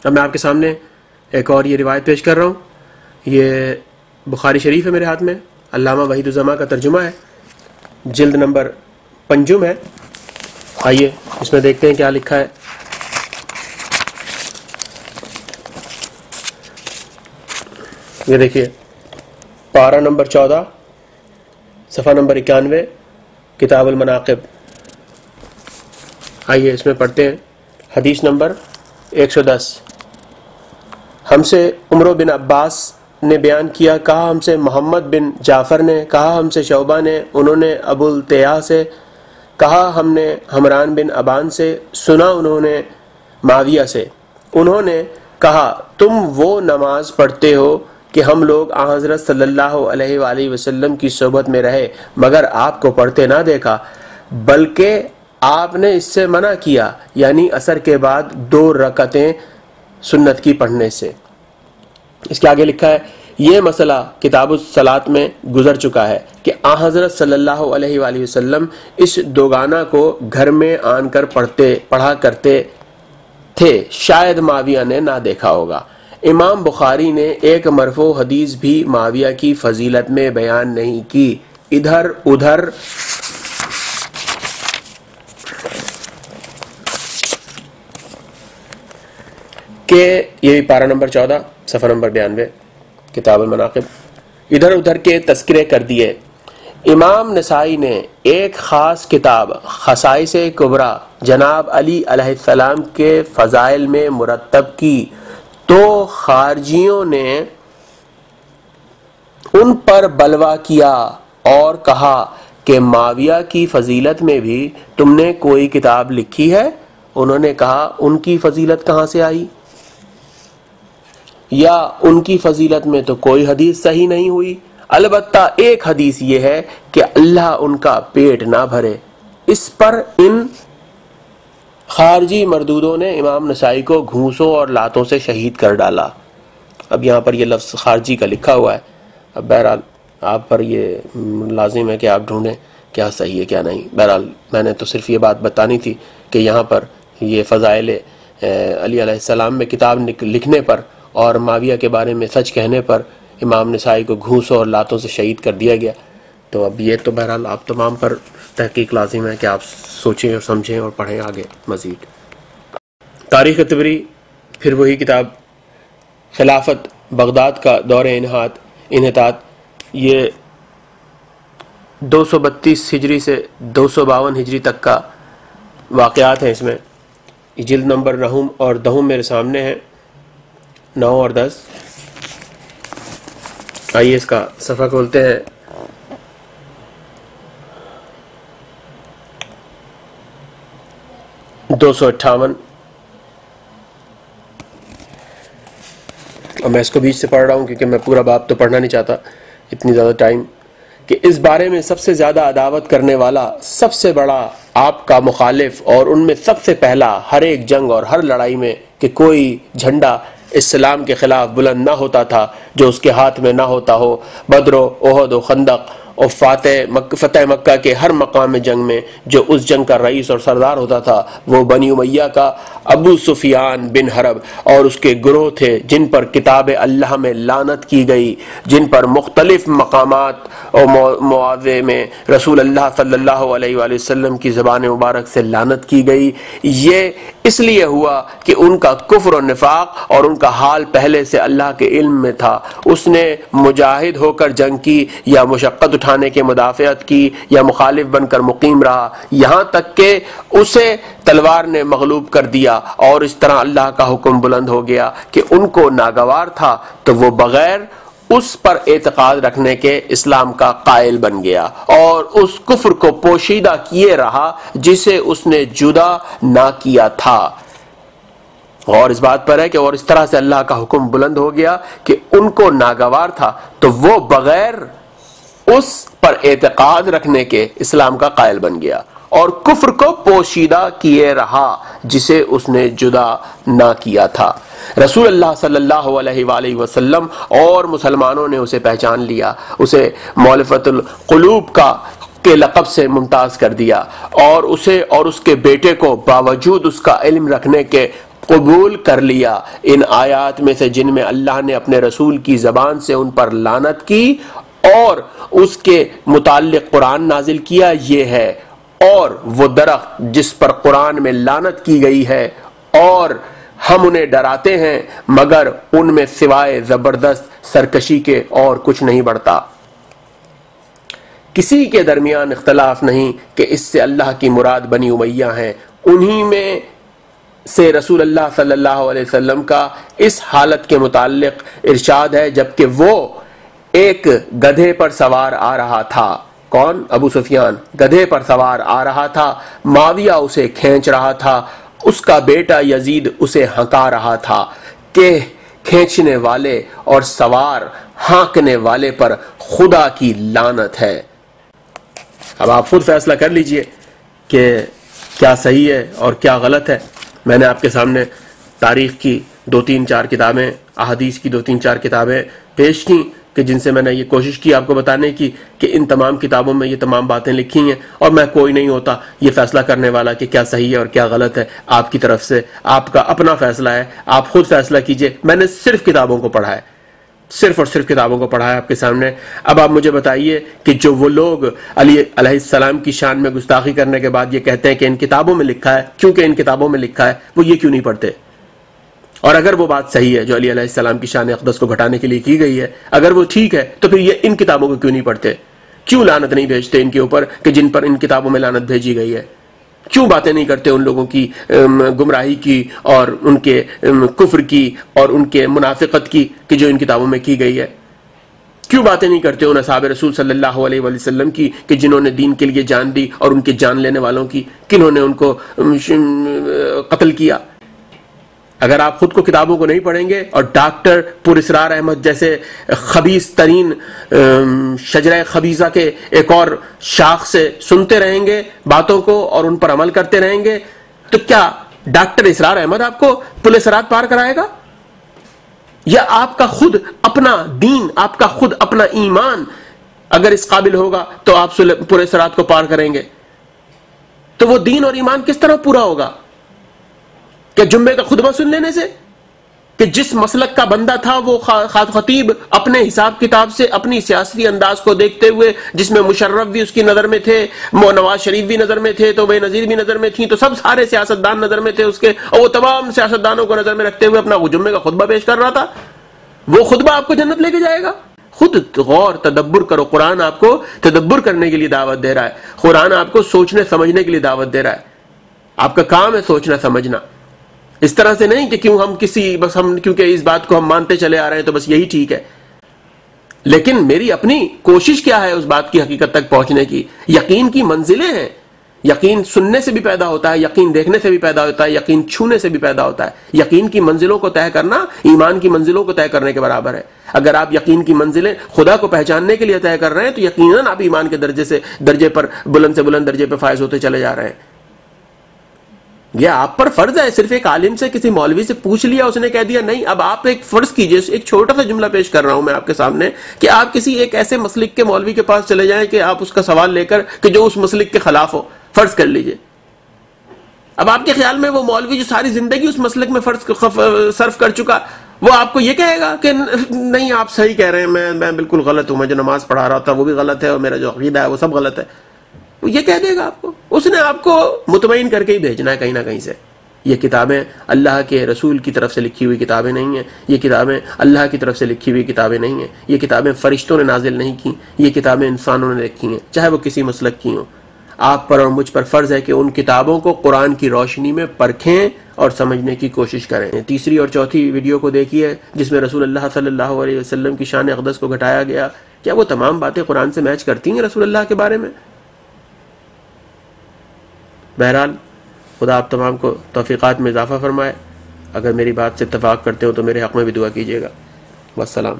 اب میں آپ کے سامنے ایک اور یہ روایت پیش کر رہا ہوں. یہ بخاری شریف ہے میرے ہاتھ میں، علامہ وحید الزماں کا ترجمہ ہے، جلد نمبر 5 ہے. آئیے اس میں دیکھتے ہیں کیا لکھا ہے. یہ دیکھیے پارہ نمبر 14 صفحہ نمبر 91 کتاب المناقب. آئیے اس میں پڑھتے ہیں. حدیث نمبر 110. ہم سے عمر بن عباس نے بیان کیا، کہا ہم سے محمد بن جعفر نے، کہا ہم سے شعبہ نے، انہوں نے ابو التیاح سے، کہا ہم نے حمران بن ابان سے، سنا انہوں نے معاویہ سے. انہوں نے کہا تم وہ نماز پڑھتے ہو کہ ہم لوگ آن حضرت صلی اللہ علیہ وآلہ وسلم کی صحبت میں رہے مگر آپ کو پڑھتے نہ دیکھا، بلکہ آپ نے اس سے منع کیا، یعنی عصر کے بعد 2 رکعتیں سنت کی پڑھنے سے. اس کے آگے لکھا ہے یہ مسئلہ کتاب الصلاۃ میں گزر چکا ہے کہ آن حضرت صلی اللہ علیہ وآلہ وسلم اس دوگانہ کو گھر میں آن کر پڑھا کرتے تھے، شاید معاویہ نے نہ دیکھا ہوگا. امام بخاری نے ایک مرفوع حدیث بھی معاویہ کی فضیلت میں بیان نہیں کی. ادھر ادھر کہ یہ پارہ نمبر 14 صفحہ نمبر 92 کتاب المناقب، ادھر ادھر کے تذکرے کر دیے. امام نسائی نے ایک خاص کتاب خصائص کبریٰ جناب علی علیہ السلام کے فضائل میں مرتب کی تو خارجیوں نے ان پر بلوا کیا اور کہا کہ معاویہ کی فضیلت میں بھی تم نے کوئی کتاب لکھی ہے؟ انہوں نے کہا ان کی فضیلت کہاں سے آئی، یا ان کی فضیلت میں تو کوئی حدیث صحیح نہیں ہوئی، البتہ ایک حدیث یہ ہے کہ اللہ ان کا پیٹ نہ بھرے. اس پر ان خارجی مردودوں نے امام نسائی کو گھونسوں اور لاتوں سے شہید کر ڈالا. اب یہاں پر یہ لفظ خارجی کا لکھا ہوا ہے. اب بہرحال آپ پر یہ لازم ہے کہ آپ ڈھونڈیں کیا صحیح ہے کیا نہیں. بہرحال میں نے تو صرف یہ بات بتانی تھی کہ یہاں پر یہ فضائل علی علیہ السلام میں کتاب لکھنے پر اور معاویہ کے بارے میں سچ کہنے پر امام نسائی کو گھونسوں اور لاتوں سے شہید کر دیا گیا. تو اب یہ تو بہرحال آپ تمام پر تحقیق لازم ہے کہ آپ سوچیں اور سمجھیں اور پڑھیں آگے مزید. تاریخ طبری، پھر وہی کتاب خلافت بغداد کا دور انحطاط، یہ 232 ہجری سے 252 ہجری تک کا واقعات ہیں. اس میں جلد نمبر 9 اور 10 میرے سامنے ہیں، 9 اور 10. آئیے اس کا صفحہ کھولتے ہیں. دو 258. اور میں اس کو بیچ سے پڑھ رہا ہوں کیونکہ میں پورا باب تو پڑھنا نہیں چاہتا اتنی زیادہ ٹائم. کہ اس بارے میں سب سے زیادہ عداوت کرنے والا، سب سے بڑا آپ کا مخالف، اور ان میں سب سے پہلا ہر ایک جنگ اور ہر لڑائی میں کہ کوئی جھنڈا اسلام کے خلاف بلند نہ ہوتا تھا جو اس کے ہاتھ میں نہ ہوتا ہو. بدر و احد و خندق اور فتح مکہ کے ہر مقام جنگ میں جو اس جنگ کا رئیس اور سردار ہوتا تھا وہ بنی امیہ کا ابو سفیان بن حرب اور اس کے گروہ تھے جن پر کتاب اللہ میں لعنت کی گئی، جن پر مختلف مقامات اور مواضع میں رسول اللہ صلی اللہ علیہ وآلہ وسلم کی زبان مبارک سے لعنت کی گئی. یہ اس لیے ہوا کہ ان کا کفر و نفاق اور ان کا حال پہلے سے اللہ کے علم میں تھا. اس نے مجاہد ہو کر جنگ کی یا مشقت اٹھانے کے مدافعت کی یا مخالف بن کر مقیم رہا، یہاں تک کہ اسے تلوار نے مغلوب کر دیا، اور اس طرح اللہ کا حکم بلند ہو گیا کہ ان کو ناگوار تھا تو وہ بغیر اس پر اعتقاد رکھنے کے اسلام کا قائل بن گیا اور اس کفر کو پوشیدہ کیے رہا جسے اس نے جدا نہ کیا تھا. اور اس بات پر ہے کہ اور اس طرح سے اللہ کا حکم بلند ہو گیا کہ ان کو ناگوار تھا تو وہ بغیر اس پر اعتقاد رکھنے کے اسلام کا قائل بن گیا اور کفر کو پوشیدہ کیے رہا جسے اس نے جدا نہ کیا تھا. رسول اللہ صلی اللہ علیہ وآلہ وسلم اور مسلمانوں نے اسے پہچان لیا، اسے مؤلفۃ القلوب کے لقب سے ممتاز کر دیا اور اسے اور اس کے بیٹے کو باوجود اس کا علم رکھنے کے قبول کر لیا ان آیات میں سے جن میں اللہ نے اپنے رسول کی زبان سے ان پر لعنت کی اور اس کے متعلق قرآن نازل کیا یہ ہے، اور وہ درخت جس پر قرآن میں لعنت کی گئی ہے، اور ہم انہیں ڈراتے ہیں مگر ان میں سوائے زبردست سرکشی کے اور کچھ نہیں بڑھتا۔ کسی کے درمیان اختلاف نہیں کہ اس سے اللہ کی مراد بنی امیہ ہیں، انہی میں سے رسول اللہ صلی اللہ علیہ وسلم کا اس حالت کے متعلق ارشاد ہے جبکہ وہ ایک گدھے پر سوار آ رہا تھا۔ کون؟ ابو سفیان گدھے پر سوار آ رہا تھا، معاویہ اسے کھینچ رہا تھا، اس کا بیٹا یزید اسے ہنکا رہا تھا کہ کھینچنے والے اور سوار ہانکنے والے پر خدا کی لعنت ہے۔ اب آپ خود فیصلہ کر لیجئے کہ کیا صحیح ہے اور کیا غلط ہے۔ میں نے آپ کے سامنے تاریخ کی 2-3-4 کتابیں، احادیث کی 2-3-4 کتابیں پیش کی کہ جن سے میں نے یہ کوشش کی آپ کو بتانے کی کہ ان تمام کتابوں میں یہ تمام باتیں لکھی ہیں، اور میں کوئی نہیں ہوتا یہ فیصلہ کرنے والا کہ کیا صحیح ہے اور کیا غلط ہے۔ آپ کی طرف سے آپ کا اپنا فیصلہ ہے، آپ خود فیصلہ کیجئے۔ میں نے صرف کتابوں کو پڑھا ہے، صرف اور صرف کتابوں کو پڑھا ہے آپ کے سامنے۔ اب آپ مجھے بتائیے کہ جو وہ لوگ علی علیہ السلام کی شان میں گستاخی کرنے کے بعد یہ کہتے ہیں کہ ان کتابوں میں لکھا ہے، کیونکہ ان کتابوں میں لکھا ہے، وہ یہ کیوں نہیں پڑھتے؟ اور اگر وہ بات صحیح ہے جو علی علیہ السلام کی شان اقدس کو گھٹانے کے لیے کی گئی ہے، اگر وہ ٹھیک ہے تو پھر یہ ان کتابوں کو کیوں نہیں پڑھتے؟ کیوں لعنت نہیں بھیجتے ان کے اوپر کہ جن پر ان کتابوں میں لعنت بھیجی گئی ہے؟ کیوں باتیں نہیں کرتے ان لوگوں کی گمراہی کی اور ان کے کفر کی اور ان کے منافقت کی کہ جو ان کتابوں میں کی گئی ہے؟ کیوں باتیں نہیں کرتے ان اصحاب رسول صلی اللہ علیہ وآلہ وسلم کی کہ جنہوں نے دین کے لیے جان دی، اور ان کے جان لینے والوں کی کنہوں نے ان کو قتل کیا؟ اگر آپ خود کو کتابوں کو نہیں پڑھیں گے اور ڈاکٹر پر اسرار احمد جیسے خبیث ترین شجرہ خبیثہ کے ایک اور شاخ سے سنتے رہیں گے باتوں کو اور ان پر عمل کرتے رہیں گے، تو کیا ڈاکٹر اسرار احمد آپ کو پل صراط پار کرائے گا؟ یا آپ کا خود اپنا دین، آپ کا خود اپنا ایمان اگر اس قابل ہوگا تو آپ پل صراط کو پار کریں گے؟ تو وہ دین اور ایمان کس طرح پورا ہوگا؟ کہ جمعے کا خطبہ سن لینے سے؟ کہ جس مسلک کا بندہ تھا وہ خطیب اپنے حساب کتاب سے اپنی سیاسی انداز کو دیکھتے ہوئے، جس میں مشرف بھی اس کی نظر میں تھے، نواز شریف بھی نظر میں تھے، تو بے نظیر بھی نظر میں تھیں، تو سب سارے سیاستدان نظر میں تھے اس کے، اور وہ تمام سیاستدانوں کو نظر میں رکھتے ہوئے اپنا وہ جمعے کا خطبہ پیش کر رہا تھا۔ وہ خطبہ آپ کو جنت لے کے جائے گا؟ خود غور تدبر کرو۔ قرآن آپ کو تدبر کرنے کے لیے دعوت دے رہا ہے، قرآن آپ کو سوچنے سمجھنے کے لیے دعوت دے رہا ہے۔ آپ کا کام ہے سوچنا سمجھنا، اس طرح سے نہیں کہ کیونکہ اس بات کو ہم مانتے چلے آ رہے ہیں تو بس یہی ٹھیک ہے۔ لیکن میری اپنی کوشش کیا ہے اس بات کی حقیقت تک پہنچنے کی؟ یقین کی منزلیں ہیں، یقین سننے سے بھی پیدا ہوتا ہے، یقین دیکھنے سے بھی پیدا ہوتا ہے، یقین چھونے سے بھی پیدا ہوتا ہے۔ یقین کی منزلوں کو طے کرنا ایمان کی منزلوں کو طے کرنے کے برابر ہے۔ اگر آپ یقین کی منزلیں خدا کو پہچاننے کے لیے طے کر رہے ہیں تو یقیناً آپ ایمان کے درجے پر بلند سے بلند درجے پہ فائز ہوتے چلے جا رہے ہیں۔ یہ آپ پر فرض ہے۔ صرف ایک عالم سے، کسی مولوی سے پوچھ لیا، اس نے کہہ دیا نہیں۔ اب آپ ایک فرض کیجئے، ایک چھوٹا سا جملہ پیش کر رہا ہوں میں آپ کے سامنے، کہ آپ کسی ایک ایسے مسلک کے مولوی کے پاس چلے جائیں کہ آپ اس کا سوال لے کر کہ جو اس مسلک کے خلاف ہو، فرض کر لیجئے۔ اب آپ کے خیال میں وہ مولوی جو ساری زندگی اس مسلک میں صرف کر چکا، وہ آپ کو یہ کہے گا کہ نہیں آپ صحیح کہہ رہے ہیں، میں بالکل غلط ہوں، میں جو نماز پڑھا رہا تھا وہ بھی غلط ہے، اور میرا جو عقیدہ ہے وہ سب غلط ہے؟ وہ یہ کہہ دے گا آپ کو؟ اس نے آپ کو مطمئن کر کے ہی بھیجنا ہے کہیں نہ کہیں سے۔ یہ کتابیں اللہ کے رسول کی طرف سے لکھی ہوئی کتابیں نہیں ہیں، یہ کتابیں اللہ کی طرف سے لکھی ہوئی کتابیں نہیں ہیں، یہ کتابیں فرشتوں نے نازل نہیں کی، یہ کتابیں انسانوں نے لکھی ہیں، چاہے وہ کسی مسلک کی ہوں۔ آپ پر اور مجھ پر فرض ہے کہ ان کتابوں کو قرآن کی روشنی میں پرکھیں اور سمجھنے کی کوشش کریں۔ تیسری اور چوتھی ویڈیو کو دیکھیے جس میں رسول اللہ صلی اللہ علیہ وسلم کی شان اقدس کو گھٹایا گیا۔ کیا وہ تمام باتیں قرآن سے میچ کرتی ہیں رسول اللہ کے بارے میں؟ بہرحال خدا آپ تمام کو توفیقات میں اضافہ فرمائے۔ اگر میری بات سے اتفاق کرتے ہو تو میرے حق میں بھی دعا کیجیے گا۔ والسلام۔